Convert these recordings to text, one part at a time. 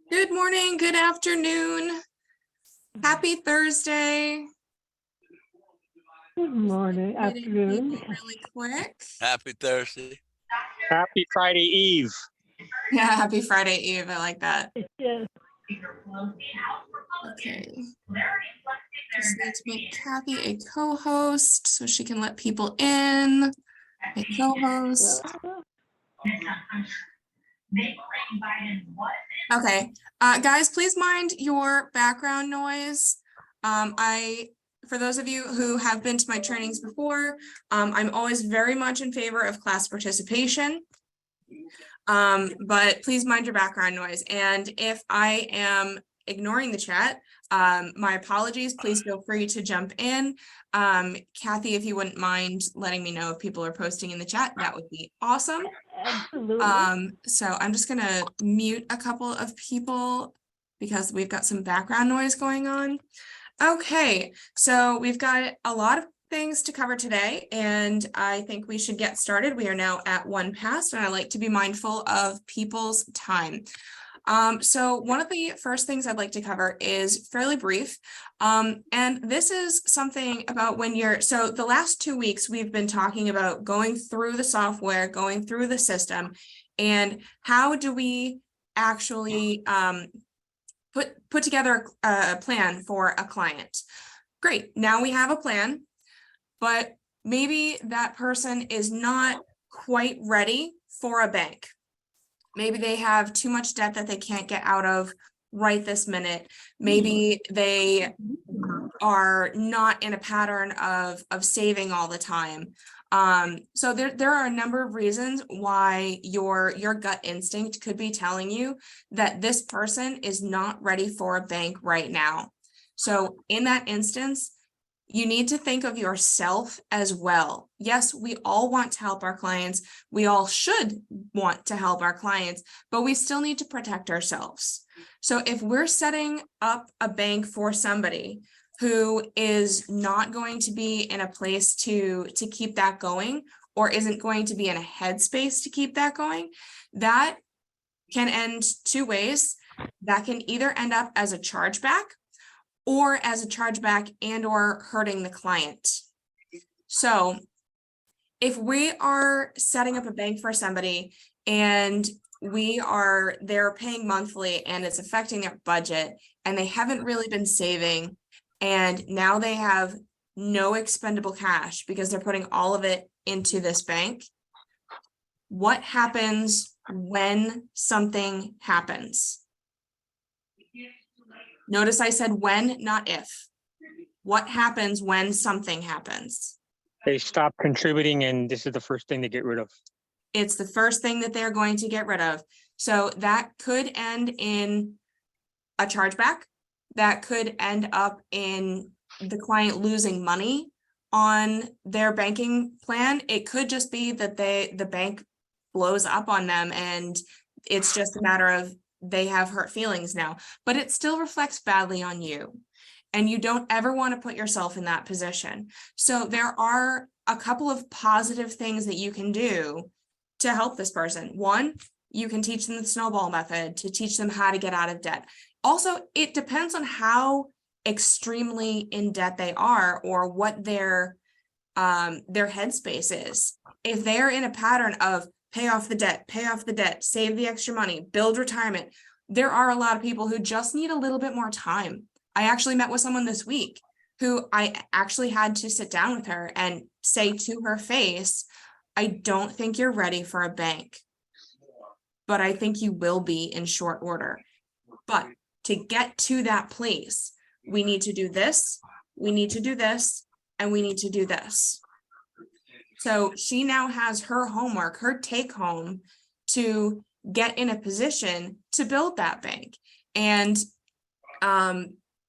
Good morning, good afternoon. Happy Thursday. Good morning, afternoon. Really quick. Happy Thursday. Happy Friday Eve. Yeah, happy Friday Eve. I like that. Yes. Okay. Just need to make Kathy a co-host so she can let people in. A co-host. Okay, guys, please mind your background noise. For those of you who have been to my trainings before, I'm always very much in favor of class participation. But please mind your background noise. And if I am ignoring the chat, my apologies, please feel free to jump in. Kathy, if you wouldn't mind letting me know if people are posting in the chat, that would be awesome. Absolutely. So I'm just gonna mute a couple of people because we've got some background noise going on. Okay, so we've got a lot of things to cover today, and I think we should get started. We are now at 1 past, and I like to be mindful of people's time. So one of the first things I'd like to cover is fairly brief. And this is something about when so the last 2 weeks, we've been talking about going through the software, going through the system, and how do we actually put together a plan for a client. Great, now we have a plan, but maybe that person is not quite ready for a bank. Maybe they have too much debt that they can't get out of right this minute. Maybe they are not in a pattern of saving all the time. So there are a number of reasons why your gut instinct could be telling you that this person is not ready for a bank right now. So in that instance, you need to think of yourself as well. Yes, we all want to help our clients. We all should want to help our clients, but we still need to protect ourselves. So if we're setting up a bank for somebody who is not going to be in a place to keep that going, or isn't going to be in a headspace to keep that going, that can end 2 ways. That can either end up as a chargeback, or as a chargeback and or hurting the client. So if we are setting up a bank for somebody and they're paying monthly and it's affecting their budget and they haven't really been saving, and now they have no expendable cash because they're putting all of it into this bank, what happens when something happens? Notice I said when, not if. What happens when something happens? They stop contributing, and this is the first thing to get rid of. It's the first thing that they're going to get rid of. So that could end in a chargeback. That could end up in the client losing money on their banking plan. It could just be that the bank blows up on them and it's just a matter of they have hurt feelings now, but it still reflects badly on you. And you don't ever want to put yourself in that position. So there are a couple of positive things that you can do to help this person. One, you can teach them the snowball method to teach them how to get out of debt. Also, it depends on how extremely in debt they are or what their headspace is. If they're in a pattern of pay off the debt, save the extra money, build retirement, there are a lot of people who just need a little bit more time. I actually met with someone this week who I actually had to sit down with her and say to her face, I don't think you're ready for a bank, but I think you will be in short order. But to get to that place, we need to do this, we need to do this, and we need to do this. So she now has her homework, her take home to get in a position to build that bank. And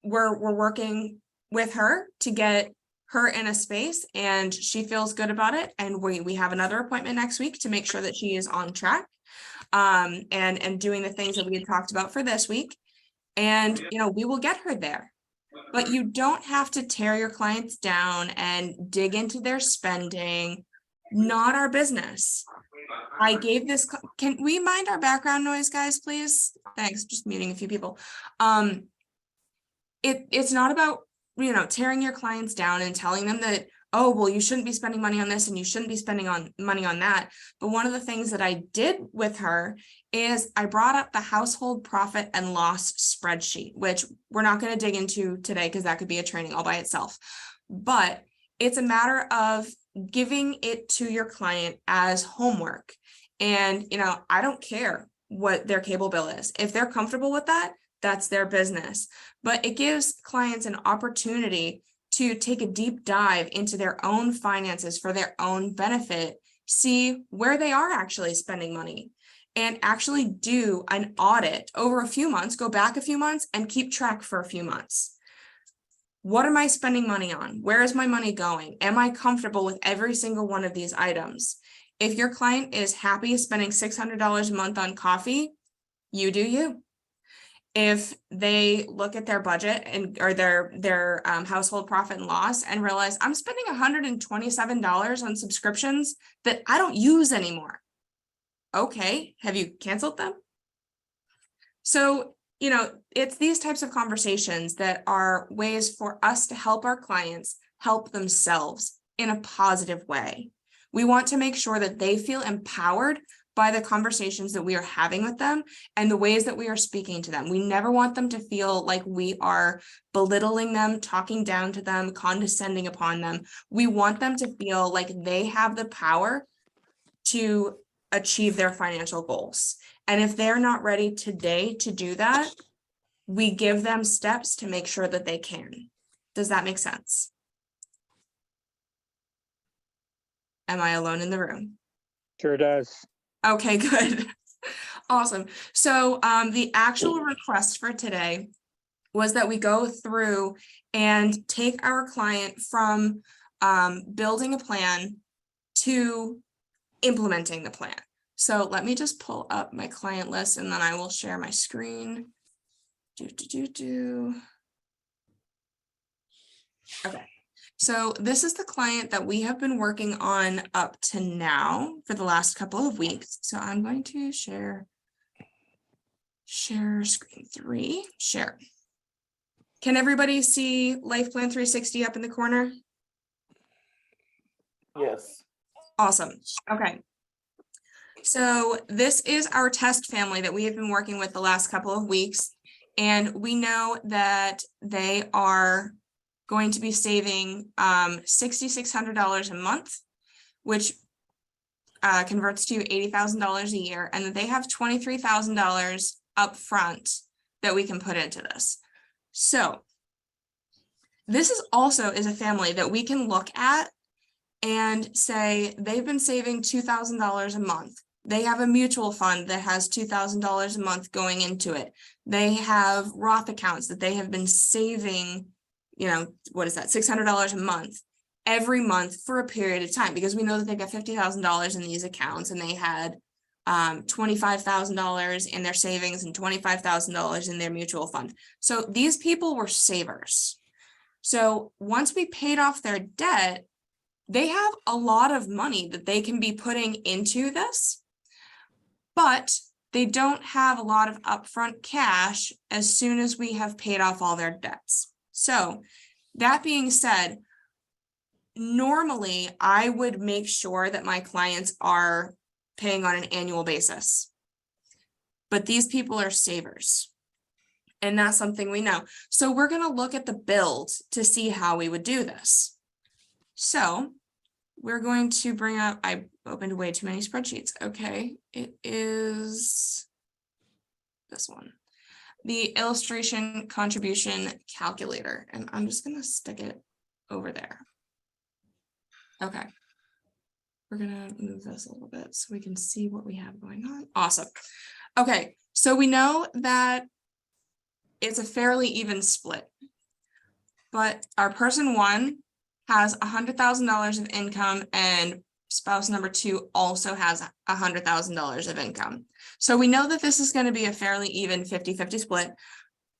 we're working with her to get her in a space, and she feels good about it. And we have another appointment next week to make sure that she is on track and doing the things that we had talked about for this week. And, we will get her there. But you don't have to tear your clients down and dig into their spending. Not our business. I gave this, can we mind our background noise, guys, please? Thanks, just muting a few people. It's not about, tearing your clients down and telling them that, oh, well, you shouldn't be spending money on this and you shouldn't be spending money on that. But one of the things that I did with her is I brought up the household profit and loss spreadsheet, which we're not going to dig into today because that could be a training all by itself. But it's a matter of giving it to your client as homework. And, I don't care what their cable bill is. If they're comfortable with that, that's their business. But it gives clients an opportunity to take a deep dive into their own finances for their own benefit, see where they are actually spending money, and actually do an audit over a few months, go back a few months and keep track for a few months. What am I spending money on? Where is my money going? Am I comfortable with every single one of these items? If your client is happy spending $600 a month on coffee, you do you. If they look at their budget or their household profit and loss and realize I'm spending $127 on subscriptions that I don't use anymore. Okay, have you canceled them? So, it's these types of conversations that are ways for us to help our clients help themselves in a positive way. We want to make sure that they feel empowered by the conversations that we are having with them and the ways that we are speaking to them. We never want them to feel like we are belittling them, talking down to them, condescending upon them. We want them to feel like they have the power to achieve their financial goals. And if they're not ready today to do that, we give them steps to make sure that they can. Does that make sense? Am I alone in the room? Sure does. Okay, good. Awesome. So the actual request for today was that we go through and take our client from building a plan to implementing the plan. So let me just pull up my client list and then I will share my screen. Okay. So this is the client that we have been working on up to now for the last couple of weeks. So I'm going to share screen 3, share. Can everybody see Life Plan 360 up in the corner? Yes. Awesome. Okay. So this is our test family that we have been working with the last couple of weeks. And we know that they are going to be saving $6,600 a month, which converts to $80,000 a year, and that they have $23,000 up front that we can put into this. So this is also a family that we can look at and say they've been saving $2,000 a month. They have a mutual fund that has $2,000 a month going into it. They have Roth accounts that they have been saving, what is that, $600 a month every month for a period of time, because we know that they've got $50,000 in these accounts and they had $25,000 in their savings and $25,000 in their mutual fund. So these people were savers. So once we paid off their debt, they have a lot of money that they can be putting into this, but they don't have a lot of upfront cash as soon as we have paid off all their debts. So that being said, normally I would make sure that my clients are paying on an annual basis, but these people are savers. And that's something we know. So we're going to look at the build to see how we would do this. So we're going to bring up, I opened way too many spreadsheets. Okay, it is this one, the illustration contribution calculator. And I'm just going to stick it over there. Okay. We're going to move this a little bit so we can see what we have going on. Awesome. Okay, so we know that it's a fairly even split, but our person 1 has $100,000 of income and spouse number 2 also has $100,000 of income. So we know that this is going to be a fairly even 50-50 split,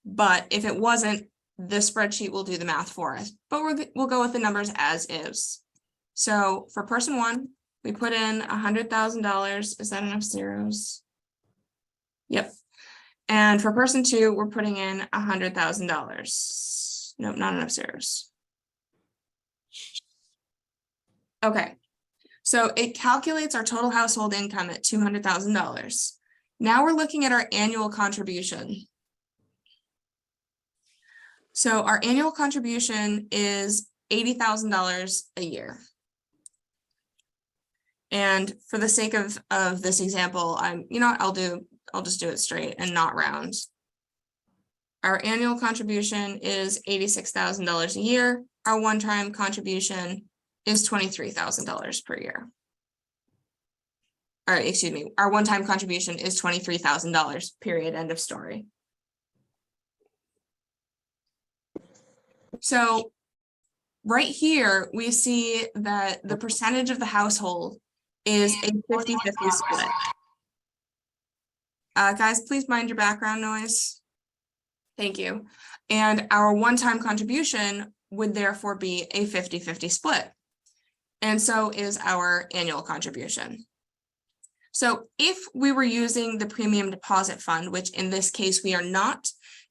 but if it wasn't, the spreadsheet will do the math for us, but we'll go with the numbers as is. So for person 1, we put in $100,000. Is that enough zeros? Yep. And for person two, we're putting in $100,000. Nope, not enough zeros. Okay. So it calculates our total household income at $200,000. Now we're looking at our annual contribution. So our annual contribution is $80,000 a year. And for the sake of this example, I'll just do it straight and not round. Our annual contribution is $86,000 a year. Our one-time contribution is $23,000 per year. Or excuse me, our one-time contribution is $23,000, period, end of story. So right here, we see that the percentage of the household is a 50-50 split. Guys, please mind your background noise. Thank you. And our one-time contribution would therefore be a 50-50 split. And so is our annual contribution. So if we were using the premium deposit fund, which in this case we are not,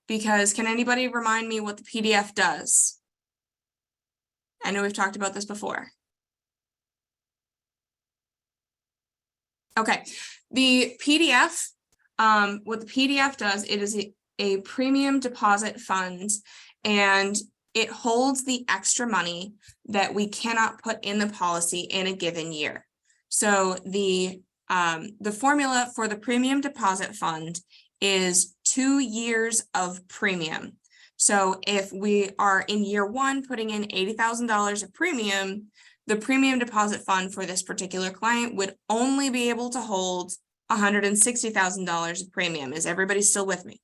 because can anybody remind me what the PDF does? I know we've talked about this before. Okay, the PDF, what the PDF does, it is a premium deposit fund, and it holds the extra money that we cannot put in the policy in a given year. So the formula for the premium deposit fund is 2 years of premium. So if we are in year one putting in $80,000 of premium, the premium deposit fund for this particular client would only be able to hold $160,000 of premium. Is everybody still with me?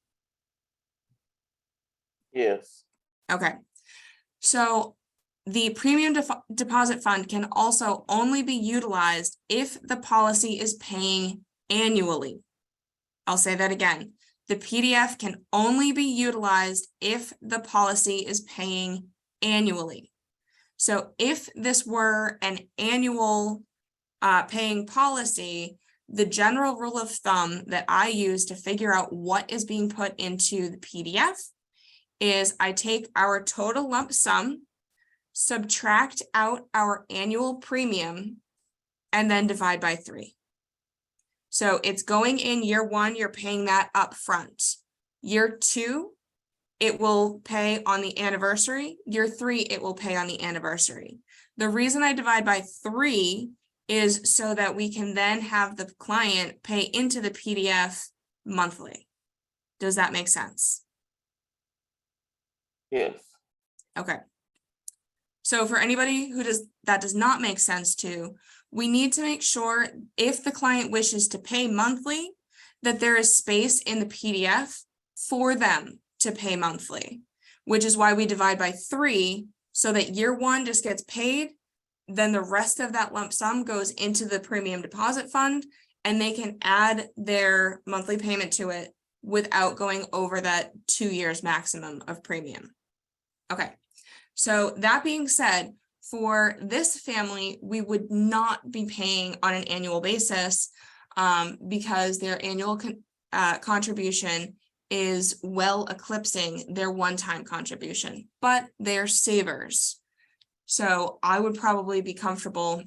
Yes. Okay. So the premium deposit fund can also only be utilized if the policy is paying annually. I'll say that again. The PDF can only be utilized if the policy is paying annually. So if this were an annual paying policy, the general rule of thumb that I use to figure out what is being put into the PDF is I take our total lump sum, subtract out our annual premium, and then divide by 3. So it's going in year one, you're paying that up front. Year two, it will pay on the anniversary. Year 3, it will pay on the anniversary. The reason I divide by 3 is so that we can then have the client pay into the PDF monthly. Does that make sense? Yes. Okay. So for anybody who that does not make sense to, we need to make sure if the client wishes to pay monthly, that there is space in the PDF for them to pay monthly, which is why we divide by 3 so that year one just gets paid. Then the rest of that lump sum goes into the premium deposit fund, and they can add their monthly payment to it without going over that 2 years maximum of premium. Okay, so that being said, for this family, we would not be paying on an annual basis because their annual contribution is well eclipsing their one-time contribution, but they're savers. So I would probably be comfortable,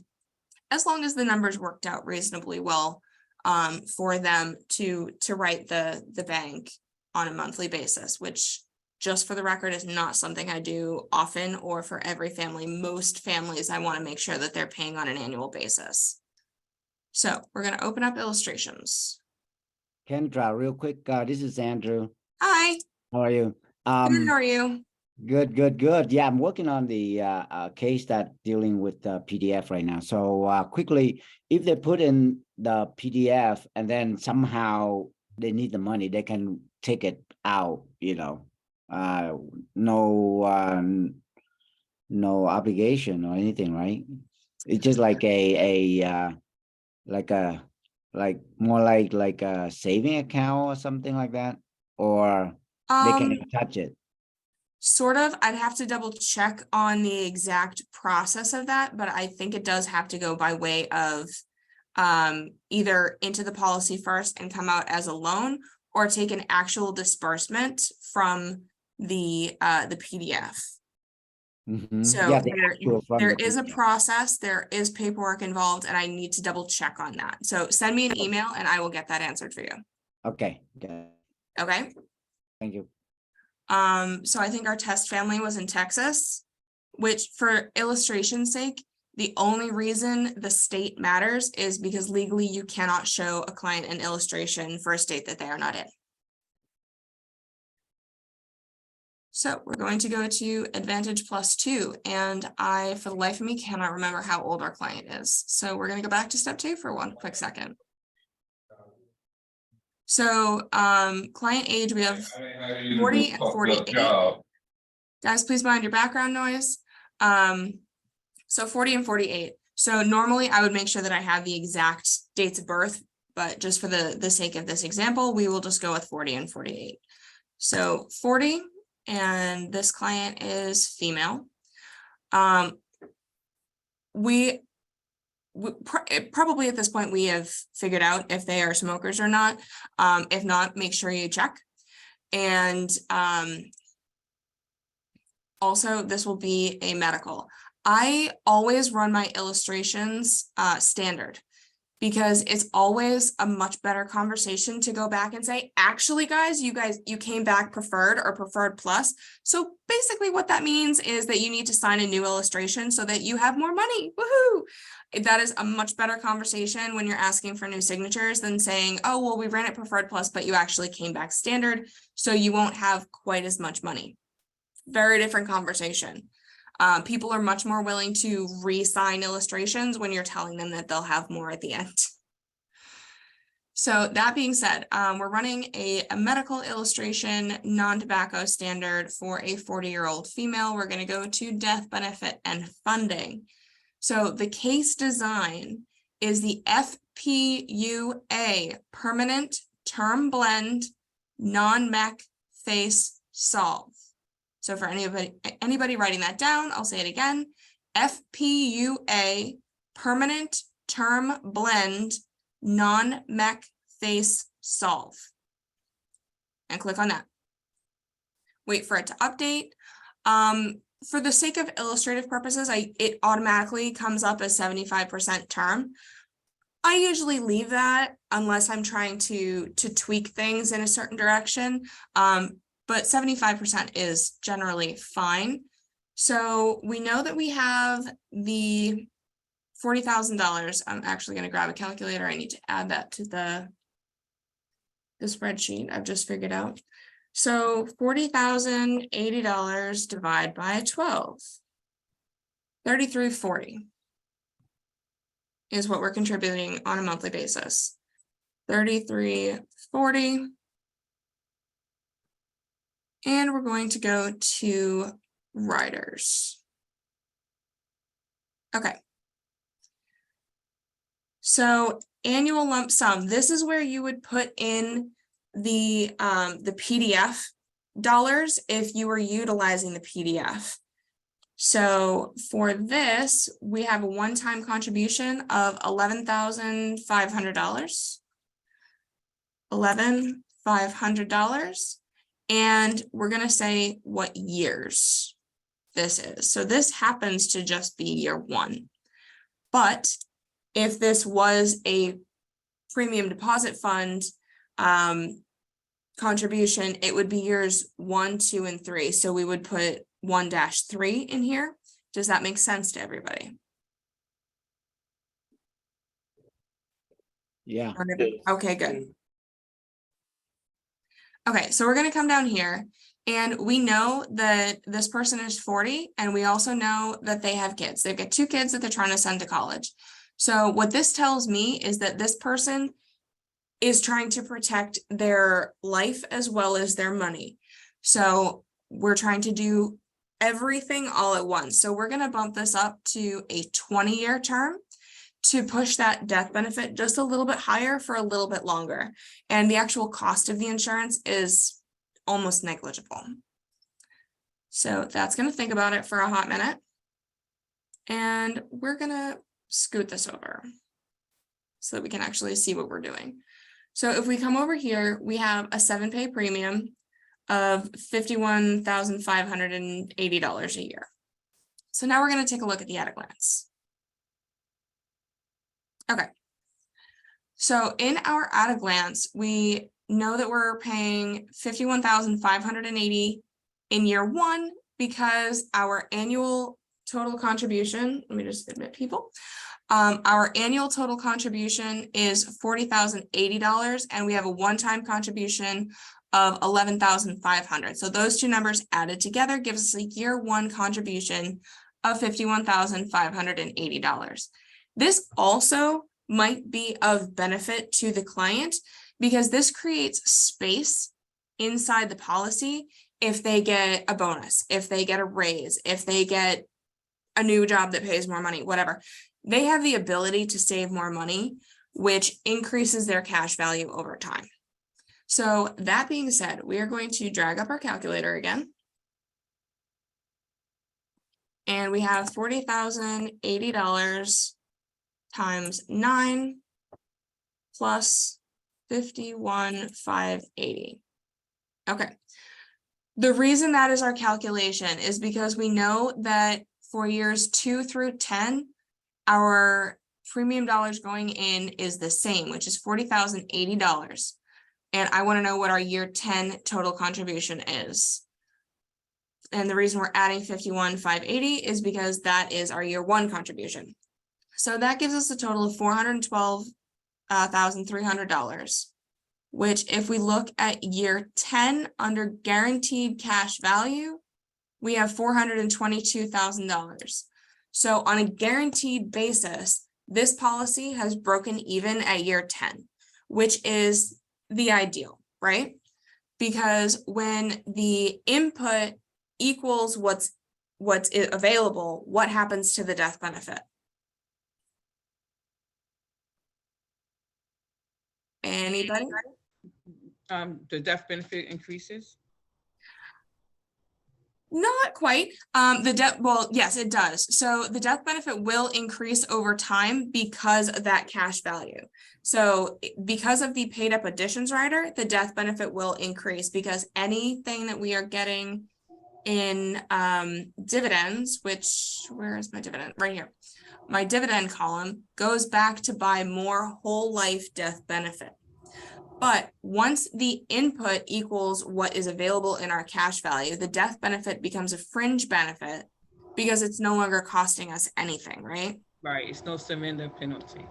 as long as the numbers worked out reasonably well, for them to write the bank on a monthly basis, which, just for the record, is not something I do often or for every family. Most families, I want to make sure that they're paying on an annual basis. So we're going to open up illustrations. Kendra, real quick, this is Andrew. Hi. How are you? Good, how are you? Good. Yeah, I'm working on the case that dealing with the PDF right now. So quickly, if they put in the PDF and then somehow they need the money, they can take it out, no obligation or anything, right? It's just like more like a saving account or something like that, or they can touch it. Sort of, I'd have to double check on the exact process of that, but I think it does have to go by way of either into the policy first and come out as a loan, or take an actual disbursement from the PDF. Mhm. So Yeah, the actual from there the is a PDF. process, there is paperwork involved, and I need to double check on that. So send me an email and I will get that answered for you. Okay, yeah, Okay. thank you. So I think our test family was in Texas, which for illustration's sake, the only reason the state matters is because legally you cannot show a client an illustration for a state that they are not in. So we're going to go to Advantage +2, and I, for the life of me, cannot remember how old our client is. So we're going to go back to step 2 for one quick second. So client age, we have 40 and 48. Guys, please mind your background noise. So 40 and 48. So normally I would make sure that I have the exact dates of birth, but just for the sake of this example, we will just go with 40 and 48. So 40, and this client is female. Probably at this point we have figured out if they are smokers or not. If not, make sure you check. And also this will be a medical. I always run my illustrations standard, because it's always a much better conversation to go back and say, actually, you came back preferred or preferred plus. So basically what that means is that you need to sign a new illustration so that you have more money. Woohoo! That is a much better conversation when you're asking for new signatures than saying, oh, well, we ran it preferred plus, but you actually came back standard, so you won't have quite as much money. Very different conversation. People are much more willing to re-sign illustrations when you're telling them that they'll have more at the end. So that being said, we're running a medical illustration non-tobacco standard for a 40-year-old female. We're going to go to death benefit and funding. So the case design is the FPUA, permanent term blend non-MEC face solve. So for anybody writing that down, I'll say it again, FPUA, permanent term blend, non-MEC face solve. And click on that. Wait for it to update. For the sake of illustrative purposes, it automatically comes up as 75% term. I usually leave that unless I'm trying to tweak things in a certain direction. But 75% is generally fine. So we know that we have the $40,000. I'm actually going to grab a calculator. I need to add that to the spreadsheet I've just figured out. So $40,080 divided by 12. 33.40 is what we're contributing on a monthly basis. 33.40. And we're going to go to riders. Okay. So annual lump sum, this is where you would put in the PDF dollars if you were utilizing the PDF. So for this, we have a one-time contribution of $11,500. $11,500. And we're going to say what years this is. So this happens to just be year 1. But if this was a premium deposit fund contribution, it would be years 1, 2, and 3. So we would put 1-3 in here. Does that make sense to everybody? Yeah. Okay, good. Okay, so we're going to come down here, and we know that this person is 40, and we also know that they have kids. They've got 2 kids that they're trying to send to college. So what this tells me is that this person is trying to protect their life as well as their money. So we're trying to do everything all at once. So we're going to bump this up to a 20-year term to push that death benefit just a little bit higher for a little bit longer. And the actual cost of the insurance is almost negligible. So that's going to think about it for a hot minute. And we're going to scoot this over so that we can actually see what we're doing. So if we come over here, we have a 7-pay premium of $51,580 a year. So now we're going to take a look at the at a glance. Okay. So in our at a glance, we know that we're paying $51,580 in year one because our annual total contribution, let me just admit people, our annual total contribution is $40,080 and we have a one-time contribution of $11,500. So those two numbers added together gives us a year one contribution of $51,580. This also might be of benefit to the client because this creates space inside the policy if they get a bonus, if they get a raise, if they get a new job that pays more money, whatever. They have the ability to save more money, which increases their cash value over time. So that being said, we are going to drag up our calculator again. And we have $40,080 times 9 plus 51,580. Okay. The reason that is our calculation is because we know that for years 2 through 10, our premium dollars going in is the same, which is $40,080. And I want to know what our year 10 total contribution is. And the reason we're adding 51,580 is because that is our year one contribution. So that gives us a total of $412,300, which if we look at year 10 under guaranteed cash value, we have $422,000. So on a guaranteed basis, this policy has broken even at year 10, which is the ideal, right? Because when the input equals what's available, what happens to the death benefit? Anybody? The death benefit increases? Not quite. Well, yes, it does. So the death benefit will increase over time because of that cash value. So because of the paid up additions rider, the death benefit will increase because anything that we are getting in dividends, which, where is my dividend? Right here. My dividend column goes back to buy more whole life death benefit. But once the input equals what is available in our cash value, the death benefit becomes a fringe benefit because it's no longer costing us anything, right? Right, it's no surrender penalty.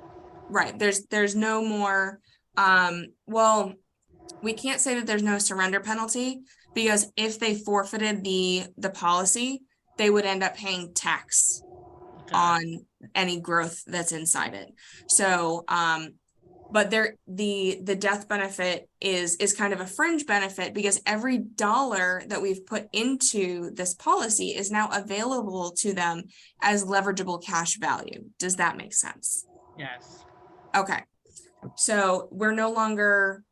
Right, there's no more, well, we can't say that there's no surrender penalty because if they forfeited the policy, they would end up paying tax on any growth that's inside it. So, but the death benefit is kind of a fringe benefit because every dollar that we've put into this policy is now available to them as leverageable cash value. Does that make sense? Yes. Okay. So we no longer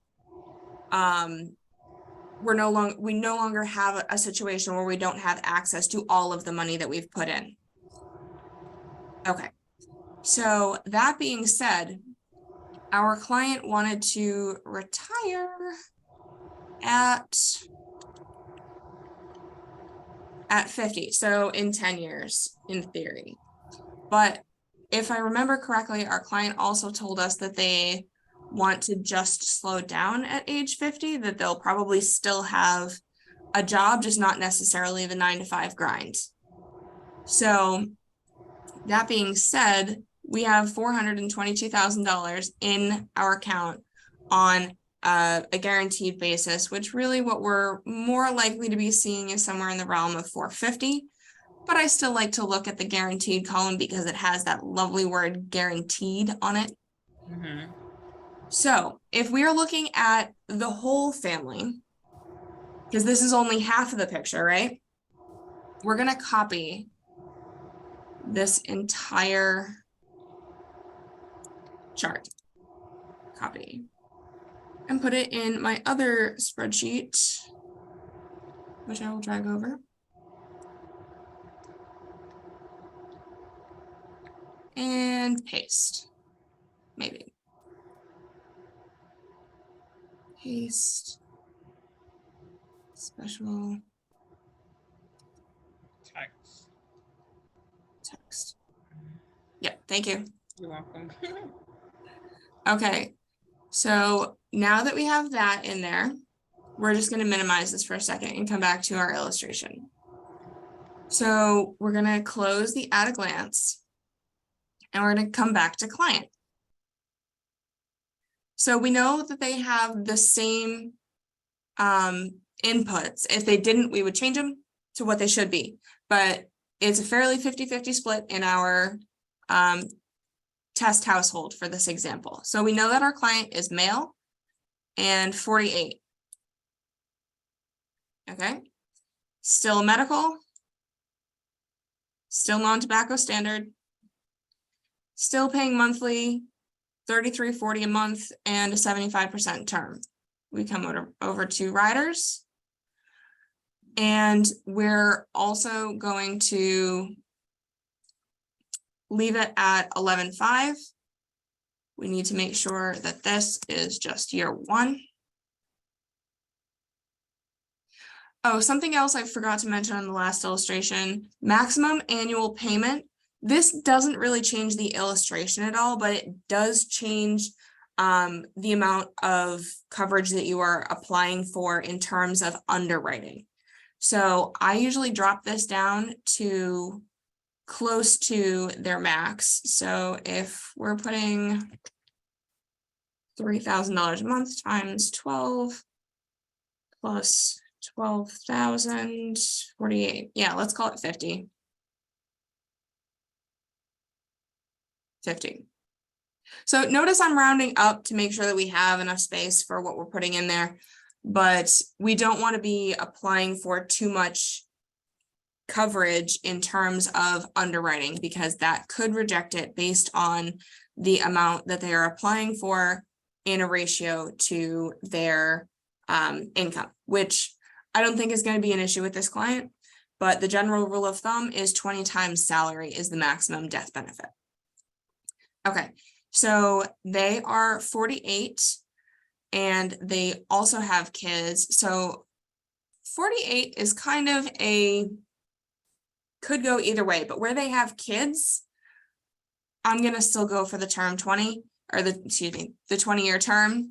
have a situation where we don't have access to all of the money that we've put in. Okay. So that being said, our client wanted to retire at 50, so in 10 years, in theory. But if I remember correctly, our client also told us that they want to just slow down at age 50, that they'll probably still have a job, just not necessarily the 9-to-5 grind. So that being said, we have $422,000 in our account on a guaranteed basis, which really what we're more likely to be seeing is somewhere in the realm of 450. But I still like to look at the guaranteed column because it has that lovely word guaranteed on it. Mm-hmm. So if we are looking at the whole family, because this is only half of the picture, right? We're going to copy this entire chart, copy, and put it in my other spreadsheet, which I will drag over. and paste. Maybe. Paste. Special Text. text. Yeah, thank you. You're welcome. Okay, so now that we have that in there, we're just going to minimize this for a second and come back to our illustration. So we're going to close the at a glance and we're going to come back to client. So we know that they have the same inputs. If they didn't, we would change them to what they should be, but it's a fairly 50-50 split in our test household for this example. So we know that our client is male and 48. Okay, still medical, still non-tobacco standard, still paying monthly $33.40 a month and a 75% term. We come over to riders, and we're also going to leave it at 11.5. We need to make sure that this is just year one. Oh, something else I forgot to mention on the last illustration, maximum annual payment. This doesn't really change the illustration at all, but it does change the amount of coverage that you are applying for in terms of underwriting. So I usually drop this down to close to their max. So if we're putting $3,000 a month times 12 plus 12,048. Yeah, let's call it 50. 50. So notice I'm rounding up to make sure that we have enough space for what we're putting in there, but we don't want to be applying for too much coverage in terms of underwriting, because that could reject it based on the amount that they are applying for in a ratio to their income, which I don't think is going to be an issue with this client, but the general rule of thumb is 20 times salary is the maximum death benefit. Okay, so they are 48 and they also have kids. So 48 is kind of could go either way, but where they have kids, I'm going to still go for the term 20 or the 20-year term.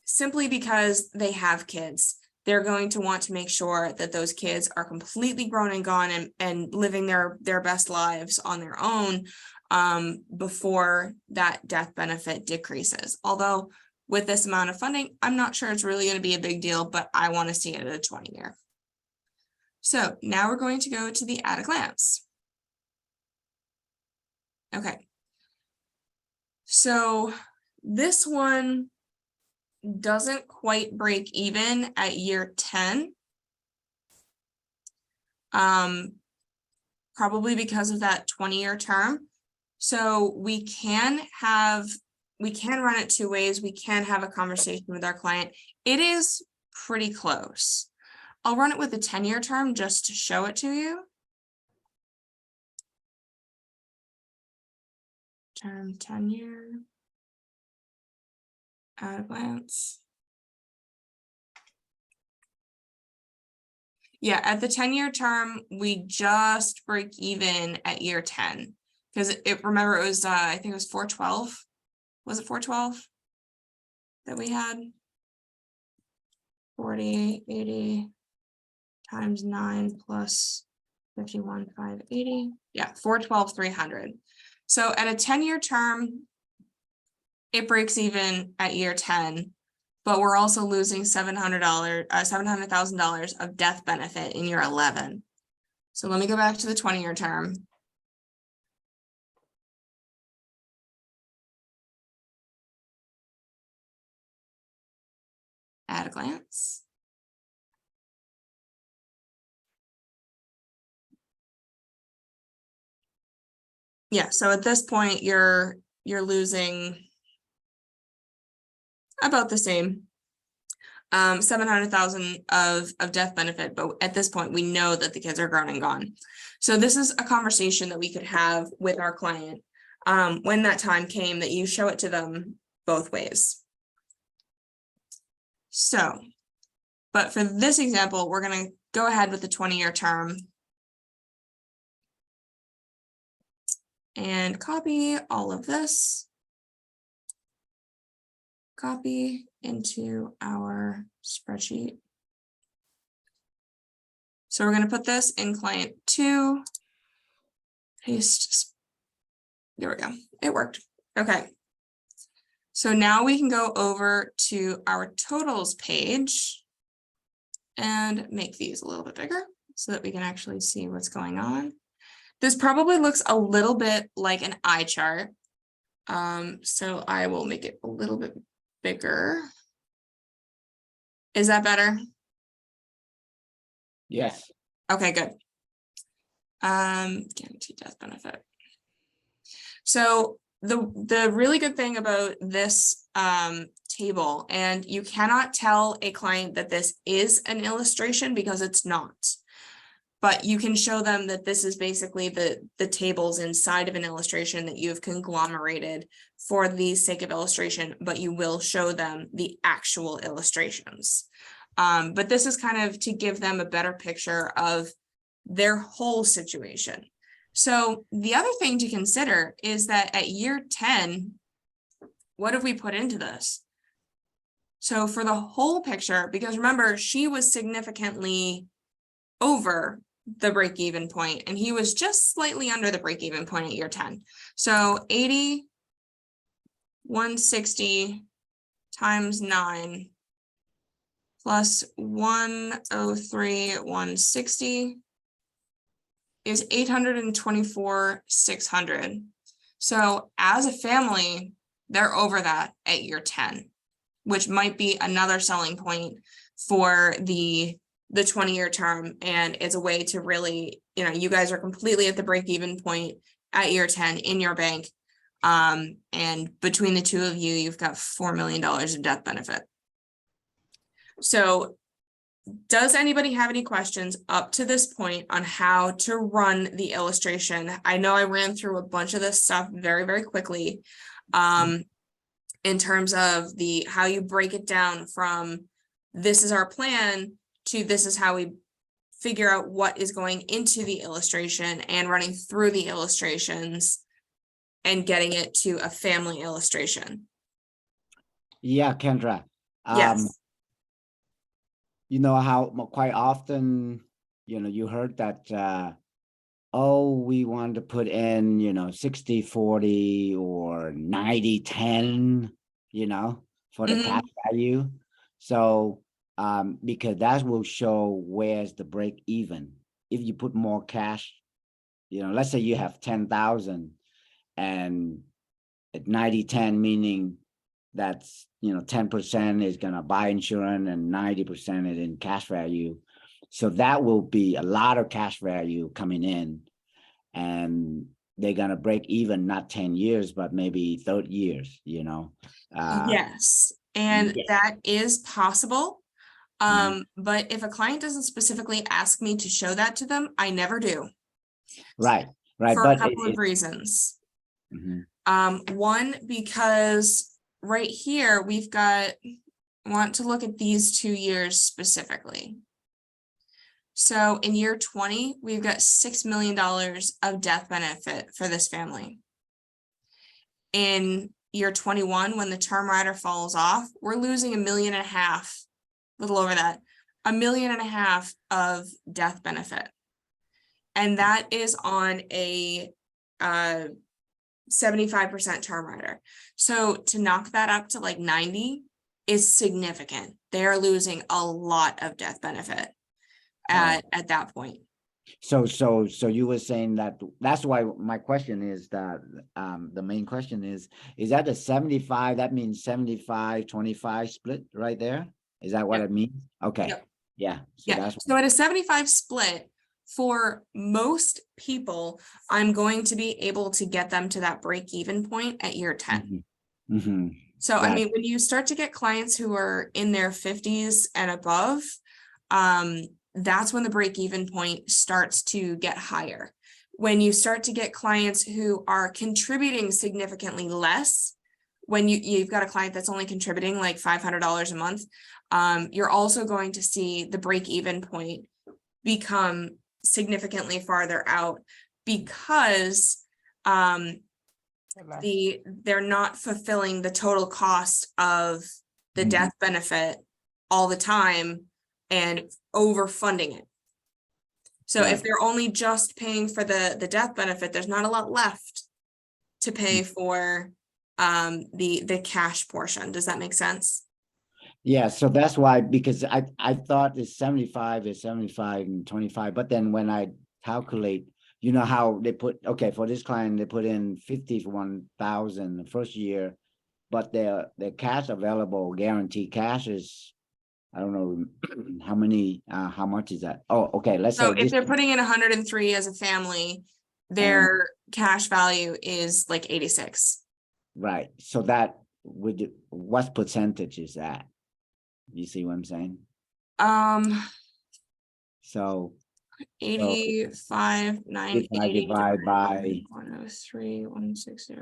Simply because they have kids, they're going to want to make sure that those kids are completely grown and gone and living their best lives on their own before that death benefit decreases. Although with this amount of funding, I'm not sure it's really going to be a big deal, but I want to see it at a 20-year. So now we're going to go to the at a glance. Okay. So this one doesn't quite break even at year 10. Probably because of that 20-year term. So we can run it two ways. We can have a conversation with our client. It is pretty close. I'll run it with a 10-year term just to show it to you. Term 10-year. At a glance. Yeah, at the 10-year term, we just break even at year 10. Because remember, it was I think it was 412. Was it 412 that we had? 40, 80 times 9 plus 51, 580. Yeah, 412, 300. So at a 10-year term, it breaks even at year 10, but we're also losing $700,000 of death benefit in year 11. So let me go back to the 20-year term. At a glance. Yeah, so at this point, you're losing about the same. 700,000 of death benefit, but at this point, we know that the kids are grown and gone. So this is a conversation that we could have with our client when that time came, that you show it to them both ways. So, but for this example, we're going to go ahead with the 20-year term and copy all of this. Copy into our spreadsheet. So we're going to put this in client 2. Paste. There we go. It worked. Okay. So now we can go over to our totals page and make these a little bit bigger so that we can actually see what's going on. This probably looks a little bit like an eye chart. So I will make it a little bit bigger. Is that better? Yes. Okay, good. Guaranteed death benefit. So the really good thing about this table, and you cannot tell a client that this is an illustration because it's not, but you can show them that this is basically the tables inside of an illustration that you've conglomerated for the sake of illustration, but you will show them the actual illustrations. But this is kind of to give them a better picture of their whole situation. So the other thing to consider is that at year 10, what have we put into this? So for the whole picture, because remember, she was significantly over the break-even point, and he was just slightly under the break-even point at year 10. So 80, 160 times 9 plus 103, 160 is 824,600. So as a family, they're over that at year 10, which might be another selling point for the 20-year term. And it's a way to really, you guys are completely at the break-even point at year 10 in your bank. And between the two of you, you've got $4 million of death benefit. So does anybody have any questions up to this point on how to run the illustration? I know I ran through a bunch of this stuff very, very quickly in terms of how you break it down from this is our plan to this is how we figure out what is going into the illustration and running through the illustrations and getting it to a family illustration. Yeah, Kendra. Yes. You know how quite often, you heard that, oh, we want to put in, 60-40 or 90-10, for the cash value. So, because that will show where's the break even. If you put more cash, let's say you have 10,000 and at 90-10, meaning that's 10% is going to buy insurance and 90% is in cash value. So that will be a lot of cash value coming in, and they're going to break even, not 10 years, but maybe 30 years, Yes, and that is possible. But if a client doesn't specifically ask me to show that to them, I never do. Right. For But a couple of reasons. Mhm. One, because right here, we've got, want to look at these 2 years specifically. So in year 20, we've got $6 million of death benefit for this family. In year 21, when the term rider falls off, we're losing $1.5 million, a little over that, $1.5 million of death benefit. And that is on a 75% term rider. So to knock that up to like 90 is significant. They're losing a lot of death benefit at that point. So you were saying that's why my question is that the main question is that a 75? That means 75-25 split right there. Is that what it means? Okay. Yep. Yeah. So at a 75 split, for most people, I'm going to be able to get them to that break-even point at year 10. Mm-hmm. So I Right. mean, when you start to get clients who are in their 50s and above, that's when the break-even point starts to get higher. When you start to get clients who are contributing significantly less, when you've got a client that's only contributing like $500 a month, you're also going to see the break-even point become significantly farther out because they're not fulfilling the total cost of the Mhm. death benefit all the time and overfunding it. So if Right. they're only just paying for the death benefit, there's not a lot left to pay for the cash portion. Does that make sense? Yeah, so that's why, because I thought it's 75 is 75 and 25, but then when I calculate, you know how they put, okay, for this client, they put in 51,000 the first year, but their cash available guaranteed cash is, I don't know how much is that? Oh, okay, let's So say if this, they're putting in 103 as a family, their cash value is like 86. right, so that would, what percentage is that? You see what I'm saying? So 85, if I 980, divide by, 103, 160,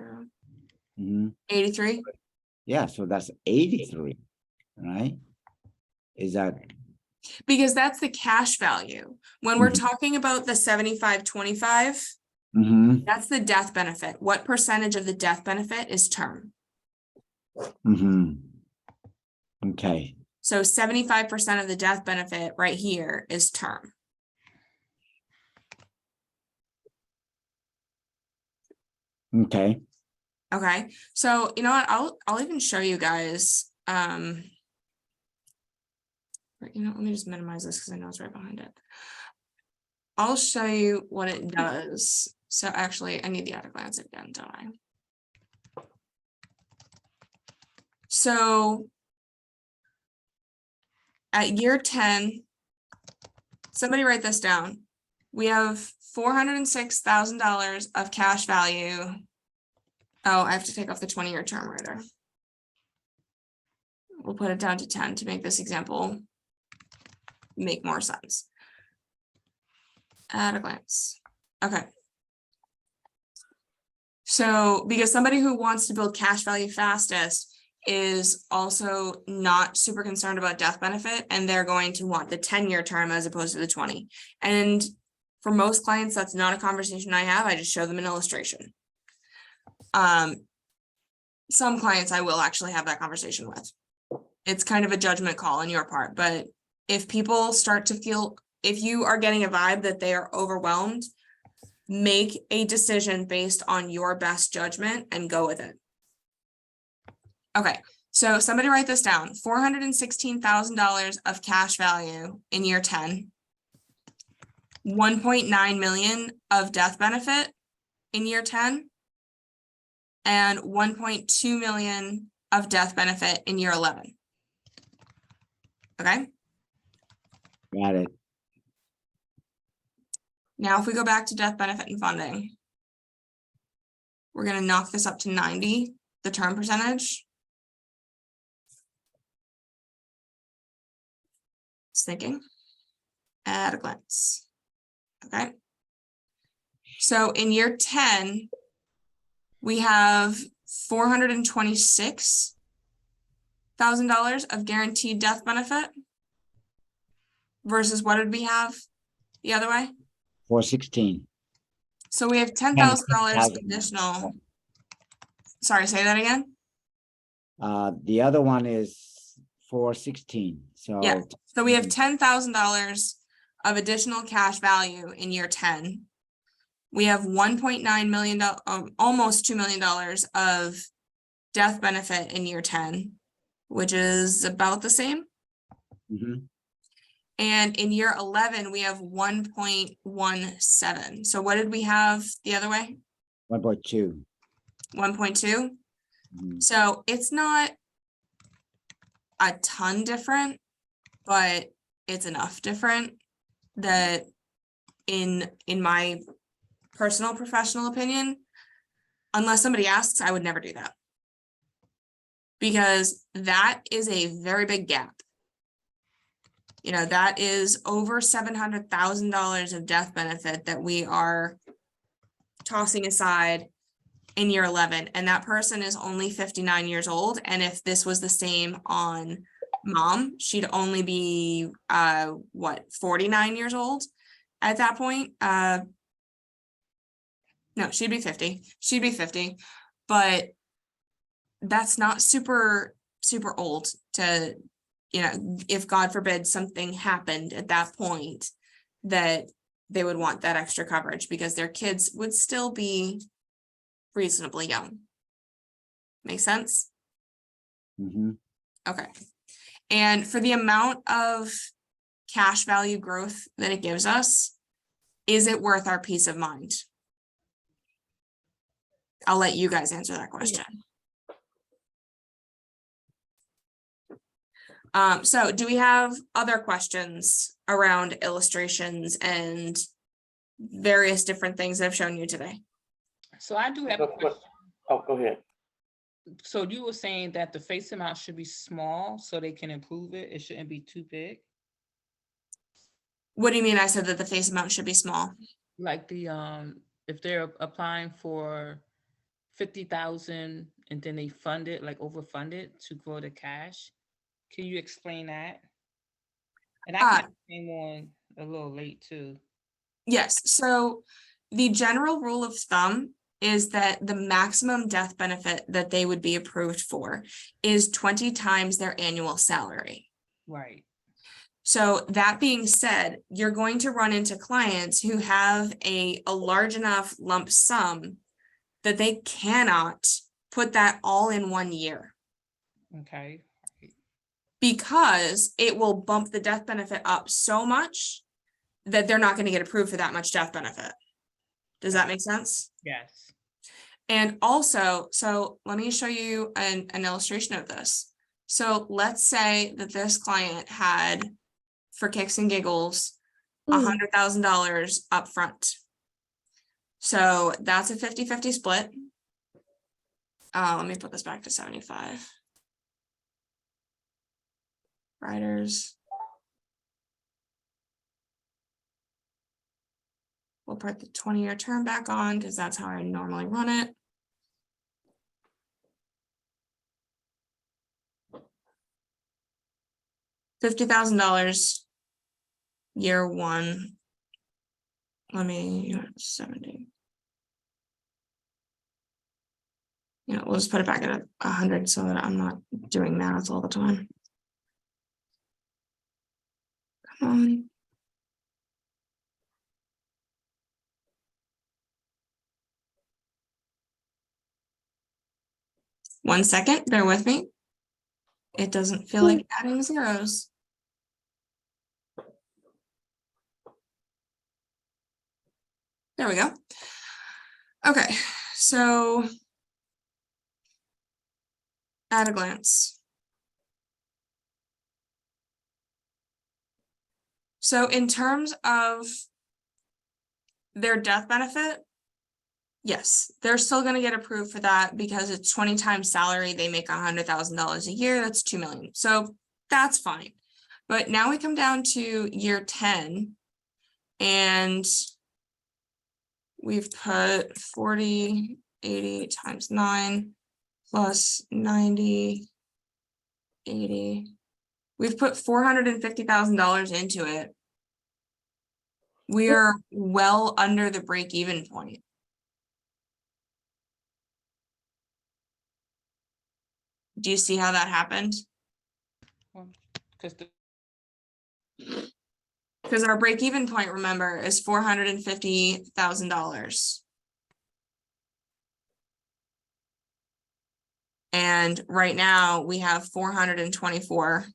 mhm, 83. yeah, so that's 83, right? Is that, Because that's the cash value. When we're Mhm. talking about the 75-25, mm-hmm, that's the death benefit. What percentage of the death benefit is term? mm-hmm. Okay, So 75% of the death benefit right here is term. okay, Okay, so you know what? I'll even show you guys. You know, let me just minimize this because I know it's right behind it. I'll show you what it does. So actually, I need the at a glance again, don't I? So at year 10, somebody write this down. We have $406,000 of cash value. Oh, I have to take off the 20-year term rider. We'll put it down to 10 to make this example make more sense. At a glance. Okay. So because somebody who wants to build cash value fastest is also not super concerned about death benefit, and they're going to want the 10-year term as opposed to the 20. And for most clients, that's not a conversation I have. I just show them an illustration. Some clients I will actually have that conversation with. It's kind of a judgment call on your part, but if people start to feel, if you are getting a vibe that they are overwhelmed, make a decision based on your best judgment and go with it. Okay, so somebody write this down. $416,000 of cash value in year 10. 1.9 million of death benefit in year 10. And 1.2 million of death benefit in year 11. Okay. got it. Now, if we go back to death benefit and funding, we're going to knock this up to 90, the term percentage. Just thinking at a glance. Okay. So in year 10, we have $426,000 of guaranteed death benefit versus what did we have the other way? 416. So we have $10,000 additional. Sorry, say that again. The other one is 416. So Yeah. So we have $10,000 of additional cash value in year 10. We have $1.9 million, almost $2 million of death benefit in year 10, which is about the same. Mhm. And in year 11, we have 1.17. So what did we have the other way? 1.2. 1.2. Mhm. So it's not a ton different, but it's enough different that in my personal professional opinion, unless somebody asks, I would never do that. because that is a very big gap. You know, that is over $700,000 of death benefit that we are tossing aside in year 11, and that person is only 59 years old. And if this was the same on mom, she'd only be what, 49 years old at that point. No, she'd be 50. She'd be 50, but that's not super old to, you know, if God forbid something happened at that point, that they would want that extra coverage because their kids would still be reasonably young. Make sense? Mhm. Okay. And for the amount of cash value growth that it gives us, is it worth our peace of mind? I'll let you guys answer that question. So do we have other questions around illustrations and various different things that I've shown you today? So I do have a question. Oh, go ahead. So you were saying that the face amount should be small so they can improve it. It shouldn't be too big. What do you mean? I said that the face amount should be small. Like the if they're applying for 50,000 and then they fund it, like overfund it to grow the cash. Can you explain that? And I kind of came on a little late too. Yes, so the general rule of thumb is that the maximum death benefit that they would be approved for is 20 times their annual salary. Right. So that being said, you're going to run into clients who have a large enough lump sum that they cannot put that all in 1 year, Okay. because it will bump the death benefit up so much that they're not going to get approved for that much death benefit. Does that make sense? Yes. And also, so let me show you an illustration of this. So let's say that this client had, for kicks and giggles, $100,000 up front. So that's a 50-50 split. Let me put this back to 75. Riders. We'll put the 20-year term back on because that's how I normally run it. $50,000 year one. Let me 70. You know, we'll just put it back at 100 so that I'm not doing math all the time. Come on. One second, bear with me. It doesn't feel like adding zeros. There we go. Okay, so at a glance. So in terms of their death benefit, yes, they're still going to get approved for that because it's 20 times salary. They make $100,000 a year. That's 2 million. So that's fine. But now we come down to year 10 and we've put 40, 80 times 9 plus 90, 80. We've put $450,000 into it. We are well under the break-even point. Do you see how that happened? Because our break-even point, remember, is $450,000. And right now we have 424.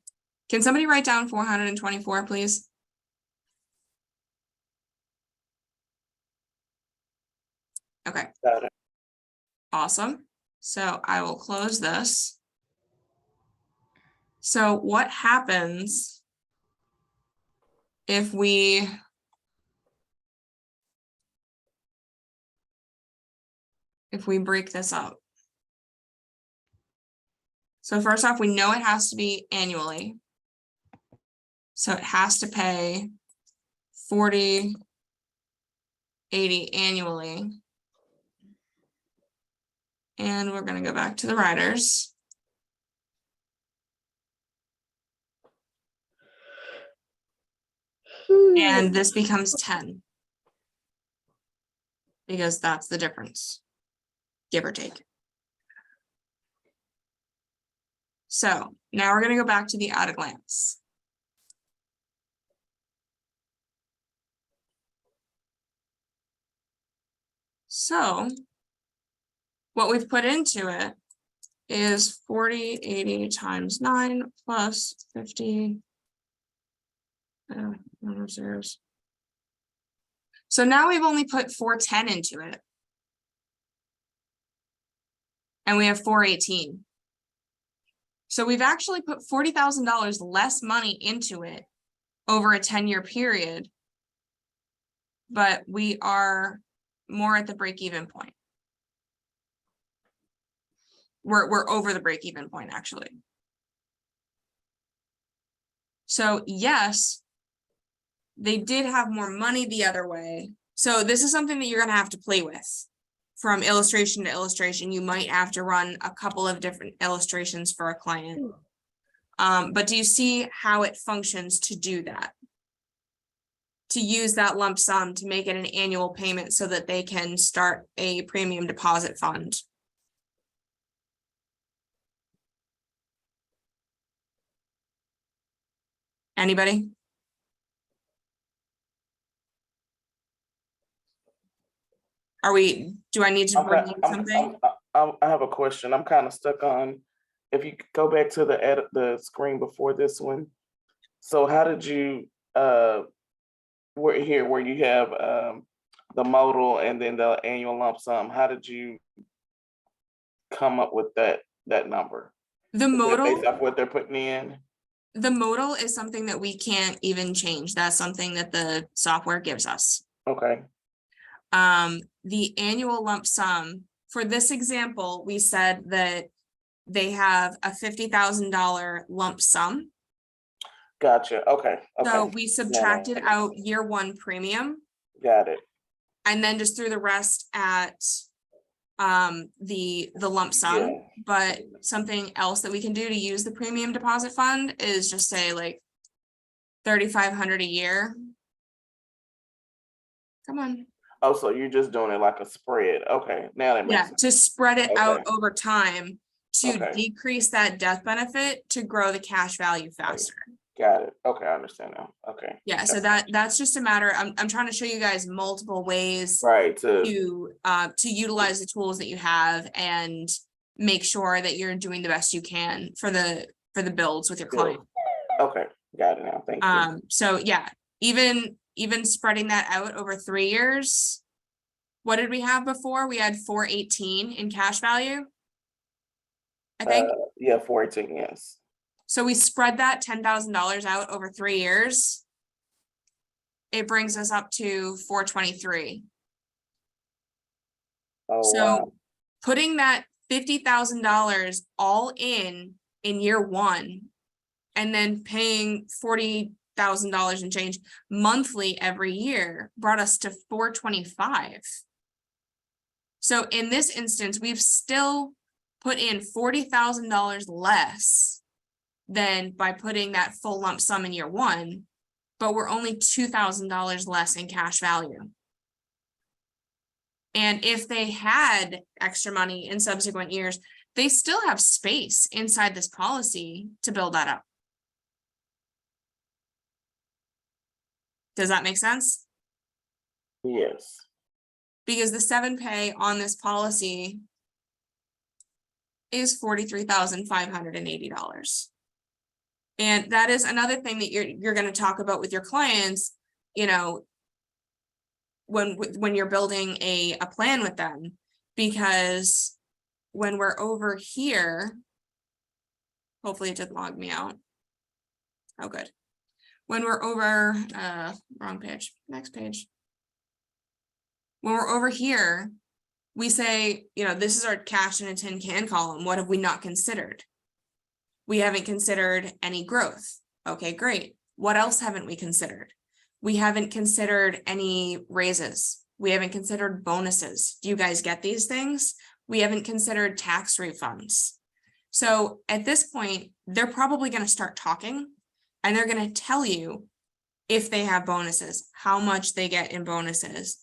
Can somebody write down 424, please? Okay. Got it. Awesome. So I will close this. So what happens if we break this up? So first off, we know it has to be annually. So it has to pay 40, 80 annually. And we're gonna go back to the riders. And this becomes 10. Because that's the difference, give or take. So now we're gonna go back to the at a glance. So what we've put into it is 40, 80 times 9 plus 50. Zeros. So now we've only put 410 into it. And we have 418. So we've actually put $40,000 less money into it over a 10-year period. But we are more at the break-even point. We're over the break-even point, actually. So yes, they did have more money the other way. So this is something that you're going to have to play with. From illustration to illustration, you might have to run a couple of different illustrations for a client. But do you see how it functions to do that? To use that lump sum to make it an annual payment so that they can start a premium deposit fund. Anybody? Do I need to bring in something? I have a question. I'm kind of stuck on, if you go back to the screen before this one. So how did you, where you have the modal and then the annual lump sum, how did you come up with that number? The Is that modal, based off what they're putting in? the modal is something that we can't even change. That's something that the software gives us. Okay. The annual lump sum, for this example, we said that they have a $50,000 lump sum. Gotcha. Okay. So Okay. we subtracted out year one premium Got it. and then just threw the rest at the lump sum. Yeah. But something else that we can do to use the premium deposit fund is just say like 3,500 a year. Come on. Oh, so you're just doing it like a spread. Okay. Now that makes Yeah, sense. to spread it Okay. out over time to Okay. decrease that death benefit to grow the cash value faster. Got it. Okay, I understand now. Okay. Yeah, so that's just a matter. I'm trying to show you guys multiple ways Right. to utilize the tools that you have and make sure that you're doing the best you can for the builds with your client. Okay, got it now. Thank you. So yeah, even spreading that out over 3 years. What did we have before? We had 418 in cash value, I think. Yeah, 418, yes. So we spread that $10,000 out over 3 years. It brings us up to 423. Oh, So wow. putting that $50,000 all in year one, and then paying $40,000 and change monthly every year brought us to 425. So in this instance, we've still put in $40,000 less than by putting that full lump sum in year one, but we're only $2,000 less in cash value. And if they had extra money in subsequent years, they still have space inside this policy to build that up. Does that make sense? Yes. Because the 7-pay on this policy is $43,580. And that is another thing that you're going to talk about with your clients, you know, when you're building a plan with them, because when we're over here, hopefully it didn't log me out. Oh, good. When we're over, wrong page, next page. When we're over here, we say, you know, this is our cash in a tin can column. What have we not considered? We haven't considered any growth. Okay, great. What else haven't we considered? We haven't considered any raises. We haven't considered bonuses. Do you guys get these things? We haven't considered tax refunds. So at this point, they're probably going to start talking, and they're going to tell you if they have bonuses, how much they get in bonuses,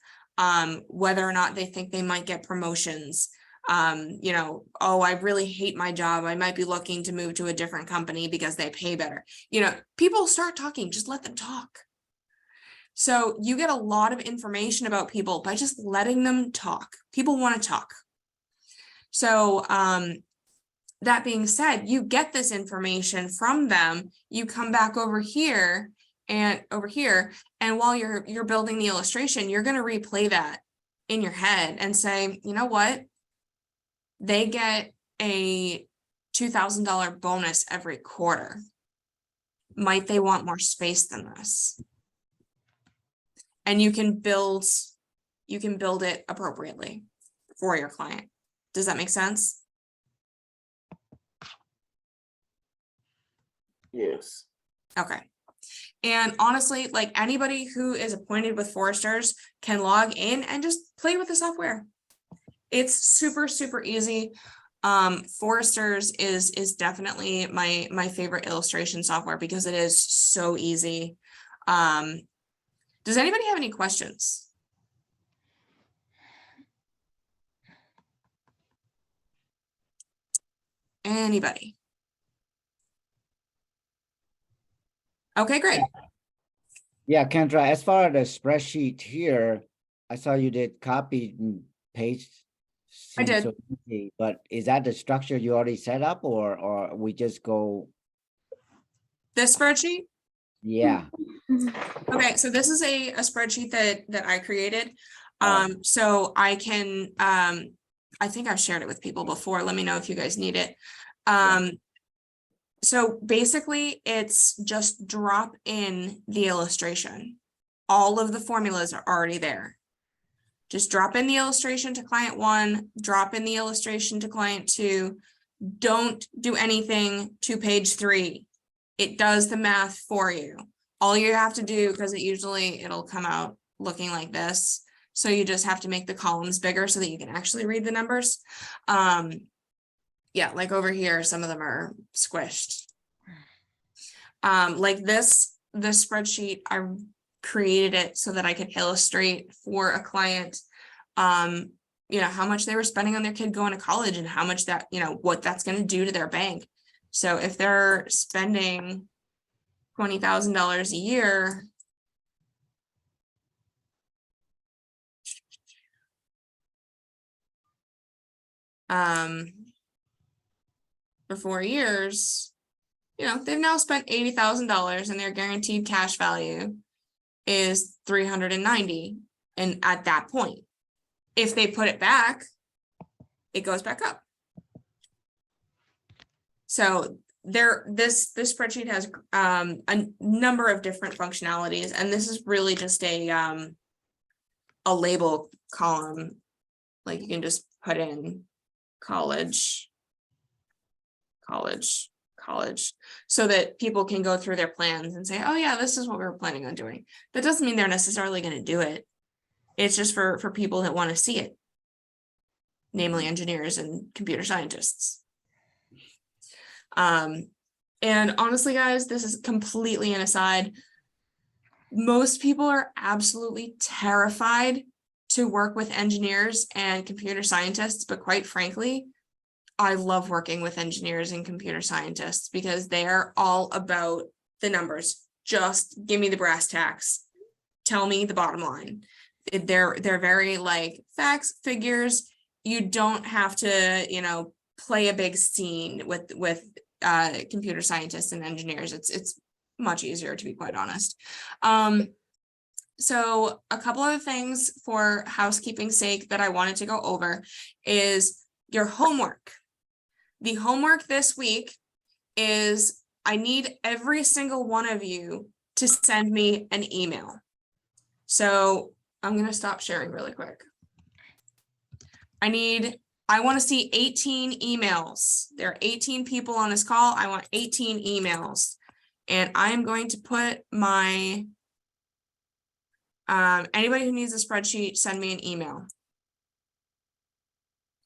whether or not they think they might get promotions. You know, oh, I really hate my job. I might be looking to move to a different company because they pay better. You know, people start talking, just let them talk. So you get a lot of information about people by just letting them talk. People want to talk. So, that being said, you get this information from them, you come back over here, and while you're building the illustration, you're going to replay that in your head and say, you know what? They get a $2,000 bonus every quarter. Might they want more space than this? And you can build it appropriately for your client. Does that make sense? Yes. Okay. And honestly, like anybody who is appointed with Foresters can log in and just play with the software. It's super, super easy. Foresters is definitely my favorite illustration software because it is so easy. Does anybody have any questions? Anybody? Okay, great. Yeah, Kendra, as far as the spreadsheet here, I saw you did copy and paste. I Seems did. so easy, but is that the structure you already set up or we just go, This spreadsheet? yeah, Okay, so this is a spreadsheet that I created. Oh. So I can, I think I've shared it with people before. Let me know if you guys need it. So basically it's just drop in the illustration. All of the formulas are already there. Just drop in the illustration to client 1, drop in the illustration to client 2. Don't do anything to page 3. It does the math for you. All you have to do, because it'll come out looking like this. So you just have to make the columns bigger so that you can actually read the numbers. Yeah, like over here, some of them are squished. Like this spreadsheet, I created it so that I could illustrate for a client, you know, how much they were spending on their kid going to college and how much that, you know, what that's going to do to their bank. So if they're spending $20,000 a year, for 4 years, you know, they've now spent $80,000 and their guaranteed cash value is 390. And at that point, if they put it back, it goes back up. So this spreadsheet has a number of different functionalities, and this is really just a label column. Like you can just put in college, so that people can go through their plans and say, oh yeah, this is what we were planning on doing. That doesn't mean they're necessarily going to do it. It's just for people that want to see it, namely engineers and computer scientists. And honestly, guys, this is completely an aside. Most people are absolutely terrified to work with engineers and computer scientists, but quite frankly, I love working with engineers and computer scientists because they are all about the numbers. Just give me the brass tacks. Tell me the bottom line. They're very like facts, figures. You don't have to, you know, play a big scene with computer scientists and engineers. It's much easier, to be quite honest. So a couple of things for housekeeping's sake that I wanted to go over is your homework. The homework this week is I need every single one of you to send me an email. So I'm going to stop sharing really quick. I need I want to see 18 emails. There are 18 people on this call. I want 18 emails. And I'm going to put my, anybody who needs a spreadsheet, send me an email.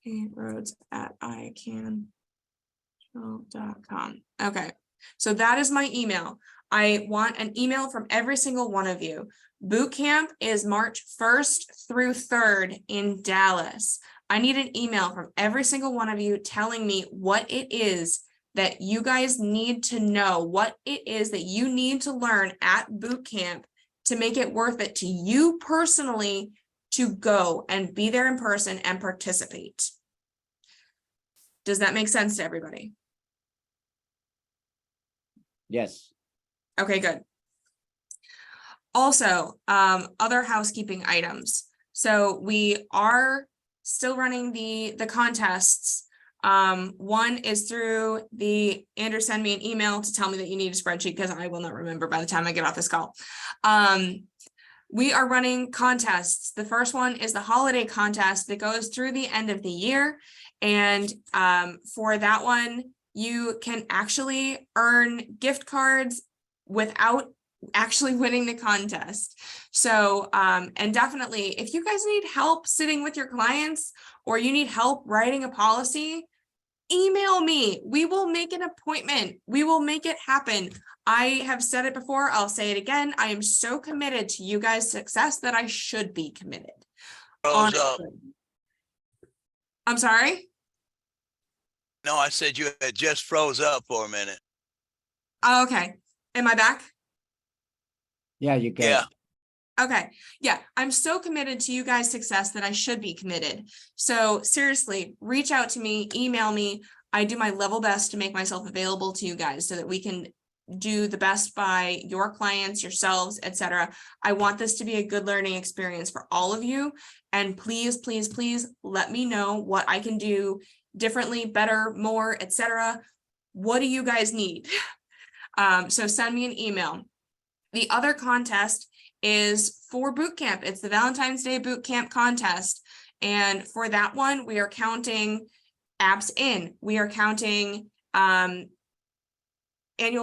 roads@ican.com. Okay, so that is my email. I want an email from every single one of you. Boot camp is March 1st through 3rd in Dallas. I need an email from every single one of you telling me what it is that you guys need to know, what it is that you need to learn at boot camp to make it worth it to you personally to go and be there in person and participate. Does that make sense to everybody? Yes. Okay, good. Also, other housekeeping items. So we are still running the contests. One is through Andrew, send me an email to tell me that you need a spreadsheet because I will not remember by the time I get off this call. We are running contests. The first one is the holiday contest that goes through the end of the year. And for that one, you can actually earn gift cards without actually winning the contest. So, and definitely, if you guys need help sitting with your clients or you need help writing a policy, email me. We will make an appointment. We will make it happen. I have said it before. I'll say it again. I am so committed to you guys' success that I should be committed. Froze up. I'm sorry? No, I said you had just froze up for a minute. Oh, okay. Am I back? Yeah, you get. Yeah. Okay. Yeah, I'm so committed to you guys' success that I should be committed. So seriously, reach out to me, email me. I do my level best to make myself available to you guys so that we can do the best by your clients, yourselves, etc. I want this to be a good learning experience for all of you. And please, please, please let me know what I can do differently, better, more, etc. What do you guys need? So send me an email. The other contest is for boot camp. It's the Valentine's Day boot camp contest. And for that one, we are counting apps in. We are counting annual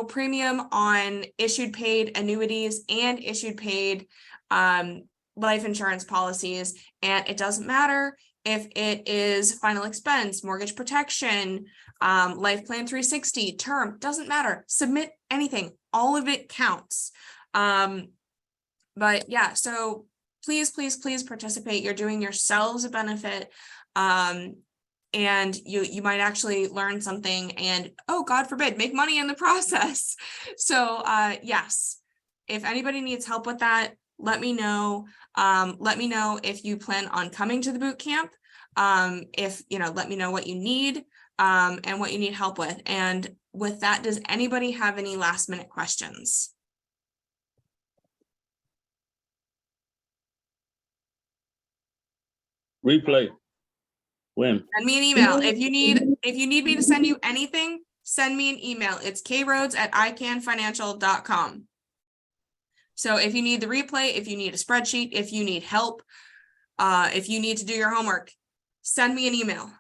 premium on issued paid annuities and issued paid life insurance policies. And it doesn't matter if it is final expense, mortgage protection, life plan 360, term, doesn't matter. Submit anything. All of it counts. But yeah, so please, please, please participate. You're doing yourselves a benefit. And you might actually learn something and, oh, God forbid, make money in the process. So yes, if anybody needs help with that, let me know. Let me know if you plan on coming to the boot camp. If, let me know what you need and what you need help with. And with that, does anybody have any last minute questions? Replay. When? Send me an email. If you need me to send you anything, send me an email. It's kroads@icanfinancial.com. So if you need the replay, if you need a spreadsheet, if you need help, if you need to do your homework, send me an email.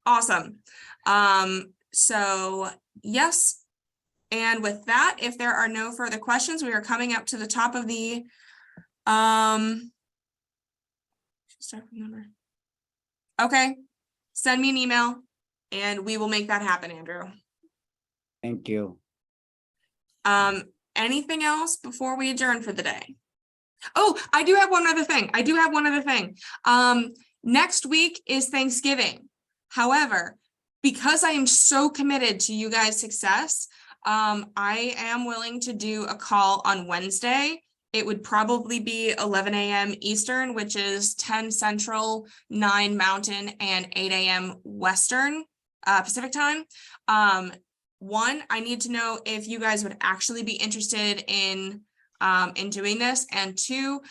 Awesome. So yes. And with that, if there are no further questions, we are coming up to the top of the okay, send me an email and we will make that happen, Andrew. Thank you. Anything else before we adjourn for the day? Oh, I do have one other thing. Next week is Thanksgiving. However, because I am so committed to you guys' success, I am willing to do a call on Wednesday. It would probably be 11 a.m. Eastern, which is 10 Central, 9 Mountain, and 8 a.m. Western Pacific time. One, I need to know if you guys would actually be interested in doing this. And two,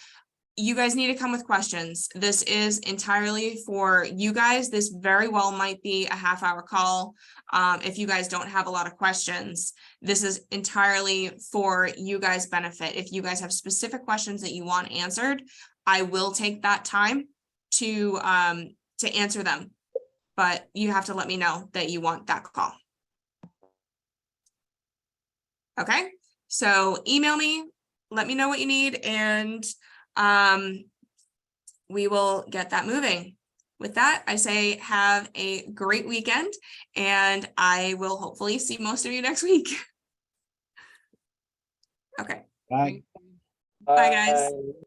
you guys need to come with questions. This is entirely for you guys. This very well might be a half-hour call. If you guys don't have a lot of questions, this is entirely for you guys' benefit. If you guys have specific questions that you want answered, I will take that time to answer them. But you have to let me know that you want that call. Okay, so email me, let me know what you need, and we will get that moving. With that, I say have a great weekend, and I will hopefully see most of you next week. Okay, Right. bye guys. Bye.